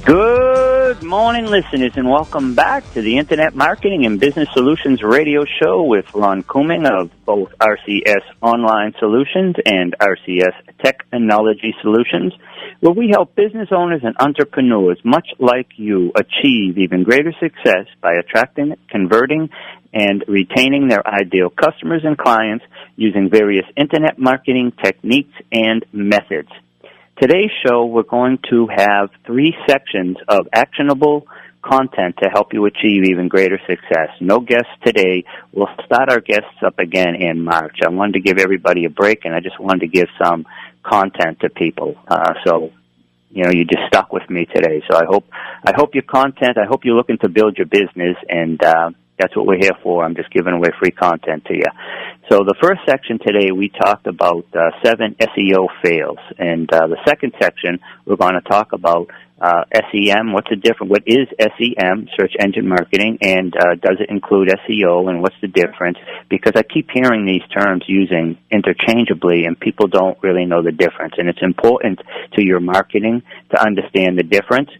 Good morning, listeners, and welcome back to the Internet Marketing and Business Solutions radio show with Ron Couming of both RCS Online Solutions and RCS Technology Solutions, where we help business owners and entrepreneurs, much like you, achieve even greater success by attracting, converting, and retaining their ideal customers and clients using various Internet marketing techniques and methods. Today's show, we're going to have 3 sections of actionable content to help you achieve even greater success. No guests today. We'll start our guests up again in March. I wanted to give everybody a break, and I just wanted to give some content to people. So, you just stuck with me today. So I hope your content, I hope you're looking to build your business, and that's what we're here for. I'm just giving away free content to you. So the first section today, we talked about 7 SEO fails. And the second section, we're going to talk about SEM. What is SEM, search engine marketing, and does it include SEO, and what's the difference? Because I keep hearing these terms using interchangeably, and people don't really know the difference. And it's important to your marketing to understand the difference.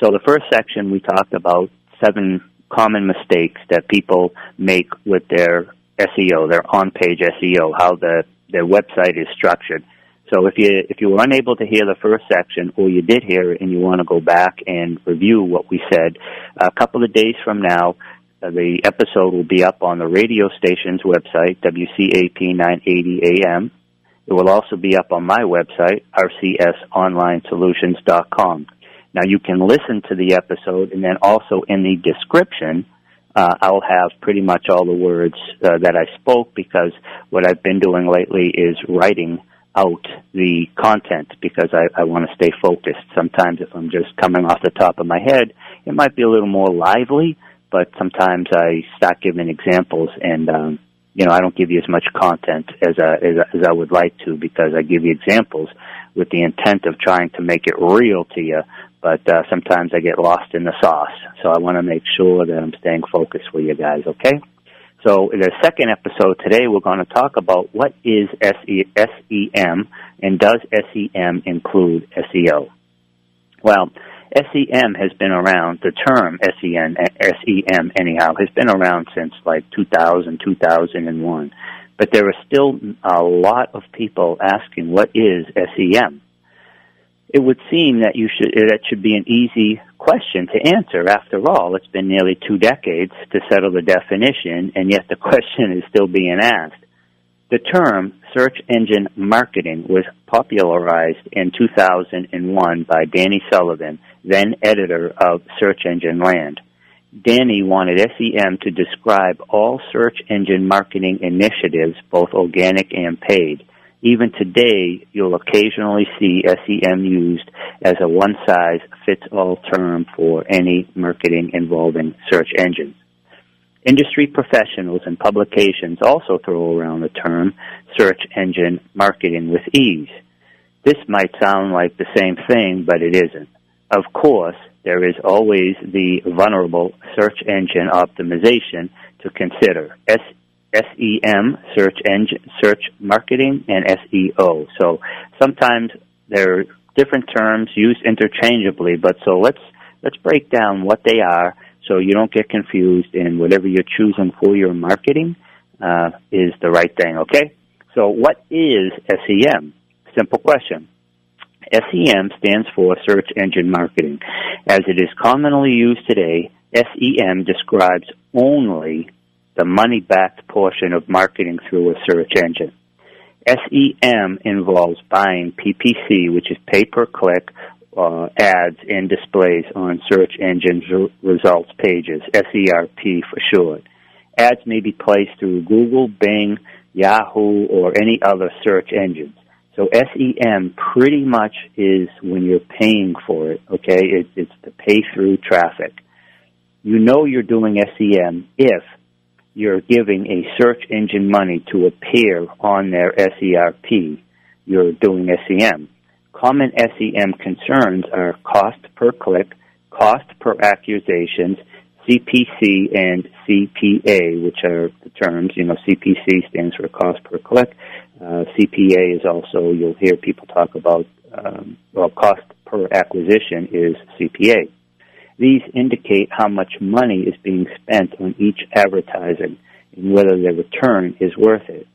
So the first section, we talked about 7 common mistakes that people make with their SEO, their on-page SEO, how their website is structured. So if you were unable to hear the first section, or you did hear it and you want to go back and review what we said, a couple of days from now, the episode will be up on the radio station's website, WCAP 980 AM. It will also be up on my website, rcsonlinesolutions.com. Now, you can listen to the episode, and then also in the description, I'll have pretty much all the words that I spoke, because what I've been doing lately is writing out the content, because I want to stay focused. Sometimes if I'm just coming off the top of my head, it might be a little more lively, but sometimes I start giving examples, and I don't give you as much content as I would like to, because I give you examples with the intent of trying to make it real to you. But sometimes I get lost in the sauce. So I want to make sure that I'm staying focused with you guys, okay? So in the second episode today, we're going to talk about what is SEM, and does SEM include SEO? Well, SEM has been around, the term SEM anyhow, has been around since like 2000, 2001. But there are still a lot of people asking, what is SEM? It would seem that that should be an easy question to answer. After all, it's been nearly 2 decades to settle the definition, and yet the question is still being asked. The term search engine marketing was popularized in 2001 by Danny Sullivan, then editor of Search Engine Land. Danny wanted SEM to describe all search engine marketing initiatives, both organic and paid. Even today, you'll occasionally see SEM used as a one-size-fits-all term for any marketing involving search engines. Industry professionals and publications also throw around the term search engine marketing with ease. This might sound like the same thing, but it isn't. Of course, there is always the vulnerable search engine optimization to consider. SEM, search marketing, and SEO. So sometimes there are different terms used interchangeably, but so let's break down what they are so you don't get confused, and whatever you're choosing for your marketing is the right thing, okay? So what is SEM? Simple question. SEM stands for search engine marketing. As it is commonly used today, SEM describes only the money-backed portion of marketing through a search engine. SEM involves buying PPC, which is pay-per-click, ads and displays on search engine results pages, SERP for short. Ads may be placed through Google, Bing, Yahoo, or any other search engines. So SEM pretty much is when you're paying for it, okay? It's the pay-through traffic. You know you're doing SEM if you're giving a search engine money to appear on their SERP. You're doing SEM. Common SEM concerns are cost per click, cost per accusations, CPC and CPA, which are the terms. CPC stands for cost per click. CPA is also, you'll hear people talk about, cost per acquisition is CPA. These indicate how much money is being spent on each advertising and whether the return is worth it.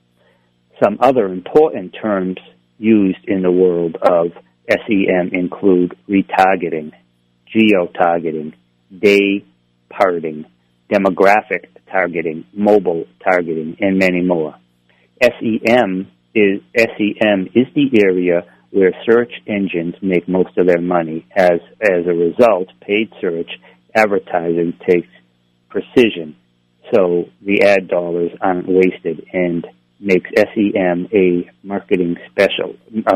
Some other important terms used in the world of SEM include retargeting, geotargeting, dayparting, demographic targeting, mobile targeting, and many more. SEM is the area where search engines make most of their money. As a result, paid search advertising takes precision, so the ad dollars aren't wasted, and makes SEM a marketing specialty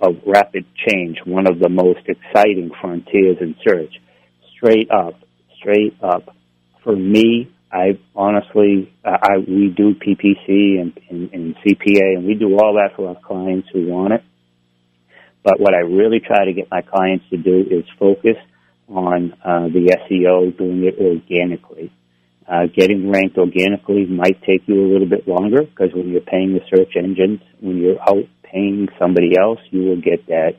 of rapid change, one of the most exciting frontiers in search. Straight up, for me, we do PPC and CPA, and we do all that for our clients who want it. But what I really try to get my clients to do is focus on the SEO, doing it organically. Getting ranked organically might take you a little bit longer, because when you're paying the search engines, when you're out paying somebody else, you will get that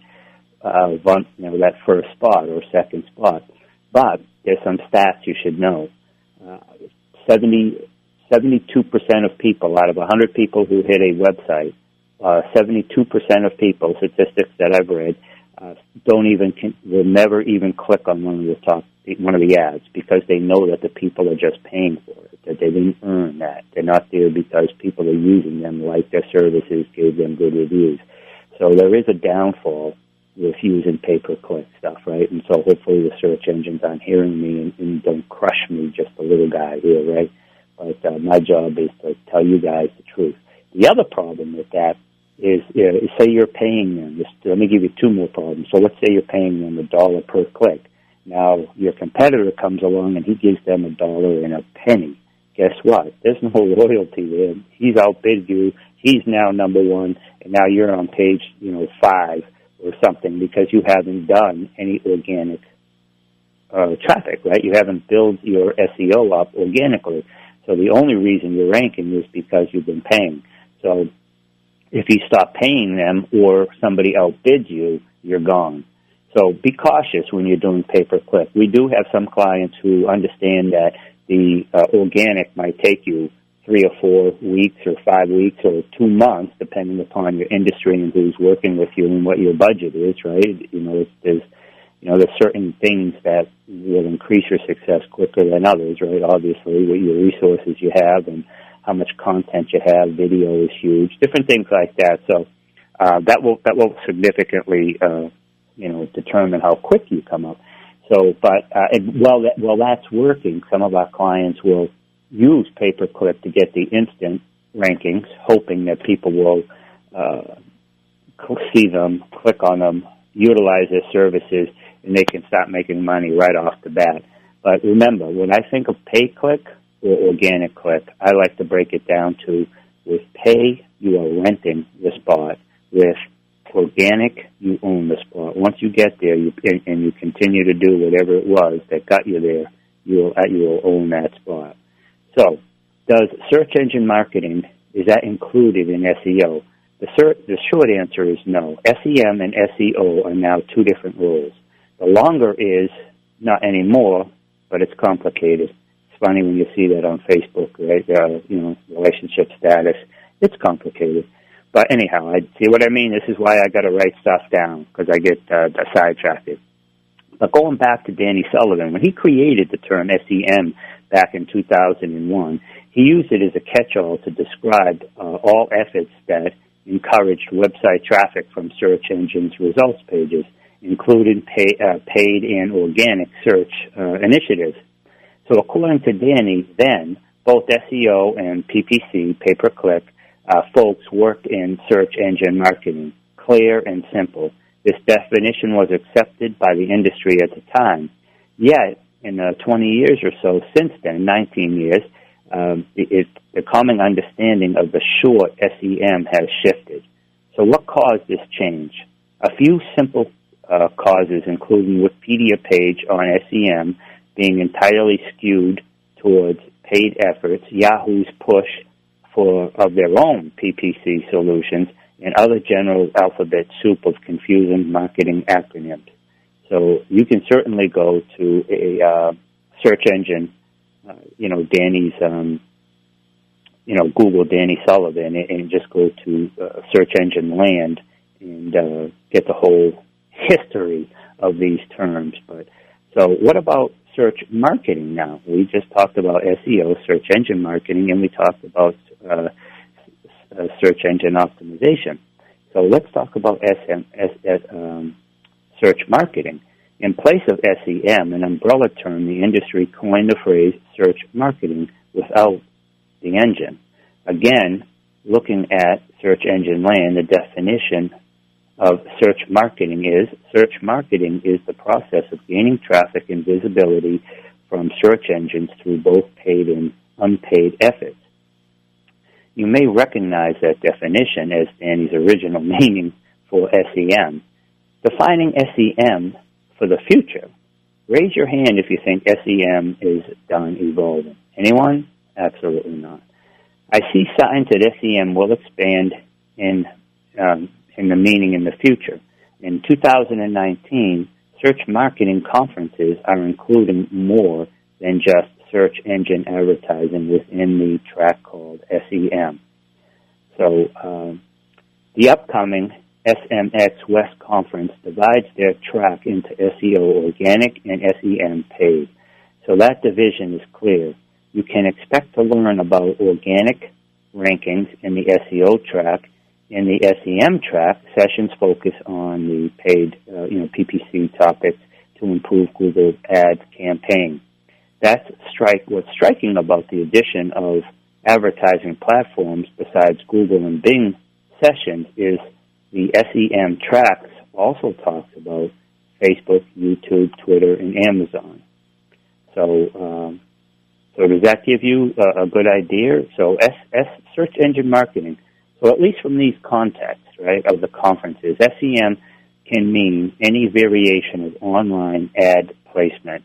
that first spot or second spot. But there's some stats you should know. 72% of people out of 100 people who hit a website, 72% of people, statistics that I've read, will never even click on one of the ads, because they know that the people are just paying for it, that they didn't earn that. They're not there because people are using them, like their services, gave them good reviews. So there is a downfall with using pay-per-click stuff, right? And so hopefully the search engines aren't hearing me and don't crush me, just a little guy here, right? But my job is to tell you guys the truth. The other problem with that is, say you're paying them. Let me give you two more problems. So let's say you're paying them $1 per click. Now, your competitor comes along and he gives them $1.01. Guess what? There's no loyalty there. He's outbid you. He's now number one, and now you're on page 5 or something, because you haven't done any organic traffic, right? You haven't built your SEO up organically. So the only reason you're ranking is because you've been paying. So if you stop paying them or somebody outbids you, you're gone. So be cautious when you're doing pay-per-click. We do have some clients who understand that the organic might take you 3 or 4 weeks or 5 weeks or 2 months, depending upon your industry and who's working with you and what your budget is, right? There's certain things that will increase your success quicker than others, right? Obviously, what your resources you have and how much content you have. Video is huge. Different things like that. So that will significantly determine how quick you come up. So, but while that's working, some of our clients will use pay-per-click to get the instant rankings, hoping that people will see them, click on them, utilize their services, and they can start making money right off the bat. But remember, when I think of pay-click or organic click, I like to break it down to, with pay, you are renting the spot. With organic, you own the spot. Once you get there and you continue to do whatever it was that got you there, you will own that spot. So, does search engine marketing, is that included in SEO? The short answer is no. SEM and SEO are now two different roles. The longer is not anymore, but it's complicated. It's funny when you see that on Facebook, right? Relationship status. It's complicated. But anyhow, I see what I mean. This is why I got to write stuff down, because I get sidetracked. But going back to Danny Sullivan, when he created the term SEM back in 2001, he used it as a catch-all to describe all efforts that encouraged website traffic from search engines' results pages, including paid and organic search initiatives. So according to Danny, then, both SEO and PPC, pay-per-click, folks worked in search engine marketing. Clear and simple. This definition was accepted by the industry at the time. Yet, in the 20 years or so since then, 19 years, the common understanding of the short SEM has shifted. So what caused this change? A few simple causes, including Wikipedia page on SEM being entirely skewed towards paid efforts, Yahoo's push of their own PPC solutions, and other general alphabet soup of confusing marketing acronyms. So you can certainly go to a search engine, Danny's, Google Danny Sullivan, and just go to search engine land and get the whole history of these terms. But so what about search marketing now? We just talked about SEO, search engine marketing, and we talked about search engine optimization. So let's talk about search marketing. In place of SEM, an umbrella term, the industry coined the phrase search marketing without the engine. Again, looking at search engine land, the definition of search marketing is the process of gaining traffic and visibility from search engines through both paid and unpaid efforts. You may recognize that definition as Danny's original meaning for SEM. Defining SEM for the future. Raise your hand if you think SEM is done evolving. Anyone? Absolutely not. I see signs that SEM will expand in the meaning in the future. In 2019, search marketing conferences are including more than just search engine advertising within the track called SEM. So the upcoming SMX West Conference divides their track into SEO organic and SEM paid. So that division is clear. You can expect to learn about organic rankings in the SEO track. In the SEM track, sessions focus on the paid, PPC topics to improve Google Ads campaign. What's striking about the addition of advertising platforms besides Google and Bing sessions is the SEM tracks also talks about Facebook, YouTube, Twitter, and Amazon. So does that give you a good idea? So search engine marketing. So at least from these contexts, right, of the conferences, SEM can mean any variation of online ad placement.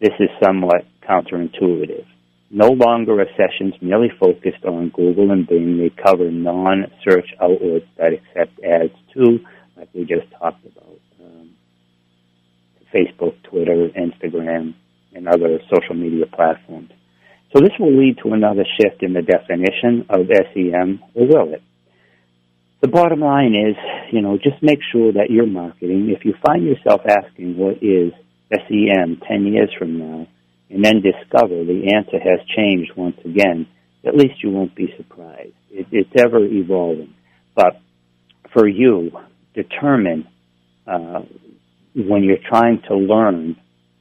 This is somewhat counterintuitive. No longer are sessions merely focused on Google and Bing. They cover non-search outlets that accept ads too, like we just talked about, Facebook, Twitter, Instagram, and other social media platforms. So this will lead to another shift in the definition of SEM, or will it? The bottom line is, just make sure that you're marketing. If you find yourself asking what is SEM 10 years from now, and then discover the answer has changed once again, at least you won't be surprised. It's ever evolving. But for you, determine when you're trying to learn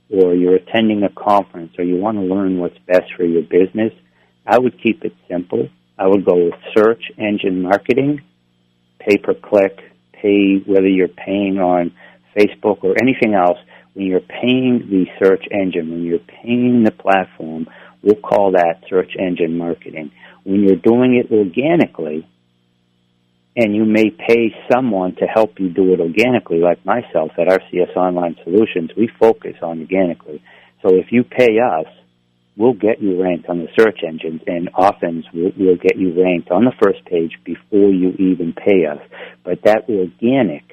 or you're attending a conference or you want to learn what's best for your business, I would keep it simple. I would go with search engine marketing, pay-per-click, pay whether you're paying on Facebook or anything else. When you're paying the search engine, when you're paying the platform, we'll call that search engine marketing. When you're doing it organically, and you may pay someone to help you do it organically, like myself at RCS Online Solutions, we focus on organically. So if you pay us, we'll get you ranked on the search engines, and often we'll get you ranked on the first page before you even pay us. But that organic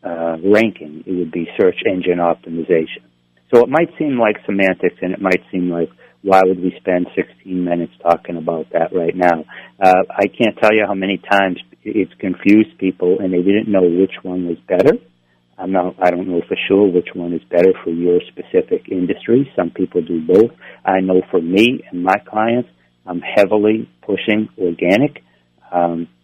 ranking, it would be search engine optimization. So it might seem like semantics, and it might seem like, why would we spend 16 minutes talking about that right now? I can't tell you how many times it's confused people, and they didn't know which one was better. I don't know for sure which one is better for your specific industry. Some people do both. I know for me and my clients, I'm heavily pushing organic.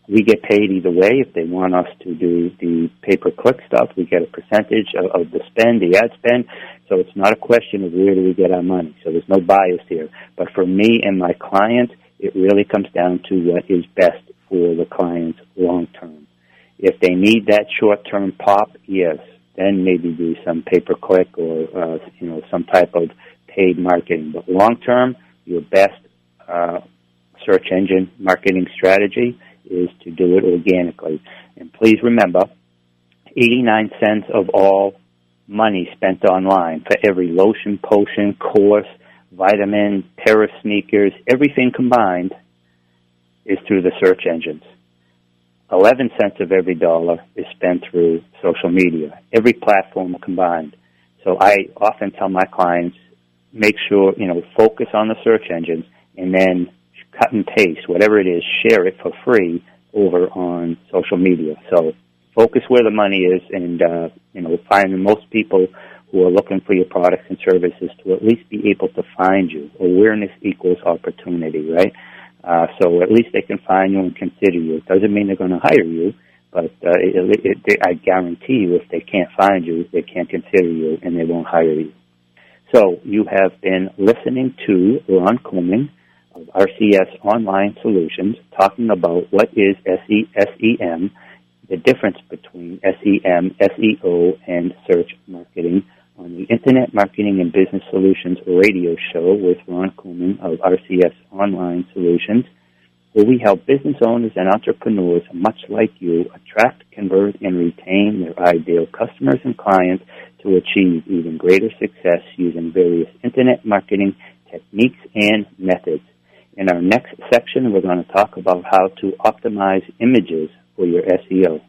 We get paid either way. If they want us to do the pay-per-click stuff, we get a percentage of the spend, the ad spend. So it's not a question of where do we get our money. So there's no bias here. But for me and my clients, it really comes down to what is best for the clients long-term. If they need that short-term pop, yes, then maybe do some pay-per-click or some type of paid marketing. But long-term, your best search engine marketing strategy is to do it organically. And please remember, 89 cents of all money spent online for every lotion, potion, course, vitamin, pair of sneakers, everything combined is through the search engines. 11 cents of every dollar is spent through social media, every platform combined. So I often tell my clients, make sure, focus on the search engines and then cut and paste, whatever it is, share it for free over on social media. So focus where the money is and, find the most people who are looking for your products and services to at least be able to find you. Awareness equals opportunity, right? So at least they can find you and consider you. It doesn't mean they're going to hire you, but I guarantee you if they can't find you, they can't consider you, and they won't hire you. So you have been listening to Ron Couming of RCS Online Solutions talking about what is SEM, the difference between SEM, SEO, and search marketing on the Internet Marketing and Business Solutions radio show with Ron Couming of RCS Online Solutions, where we help business owners and entrepreneurs, much like you, attract, convert, and retain their ideal customers and clients to achieve even greater success using various Internet marketing techniques and methods. In our next section, we're going to talk about how to optimize images for your SEO.